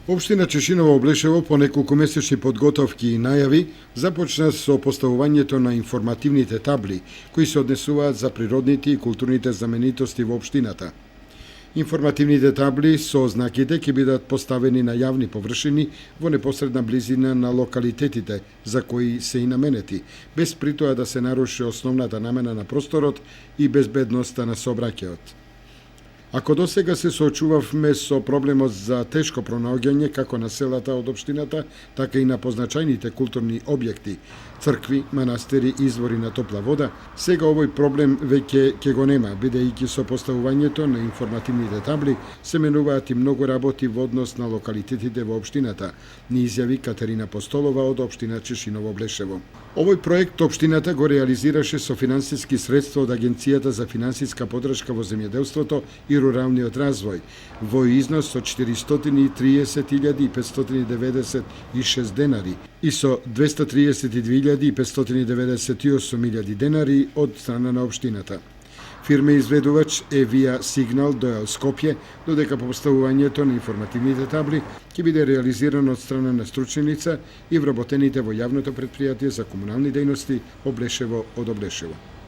Општина Чешиново Облешево по неколку месечни подготовки и најави започна со поставувањето на информативните табли кои се однесуваат за природните и културните знаменитости во општината. Информативните табли со знаките ќе бидат поставени на јавни површини во непосредна близина на локалитетите за кои се и наменети, без при тоа да се наруши основната намена на просторот и безбедноста на сообраќајот. Ако досега се соочувавме со проблемот за тешко пронаоѓање како на селата од општината, така и на позначајните културни објекти, цркви, манастири, извори на топла вода, сега овој проблем веќе ќе го нема, бидејќи со поставувањето на информативните табли се менуваат и многу работи во однос на локалитетите во општината, ни изјави Катерина Постолова од општина Чешиново Облешево. Овој проект општината го реализираше со финансиски средства од Агенцијата за финансиска поддршка во земјоделството и руралниот развој во износ од 430.596 денари и со 232.598 денари од страна на општината. Фирма изведувач е Via Signal Doel Скопје, додека поставувањето на информативните табли ќе биде реализирано од страна на стручни лица и вработените во јавното претпријатие за комунални дејности Облешево од Облешево.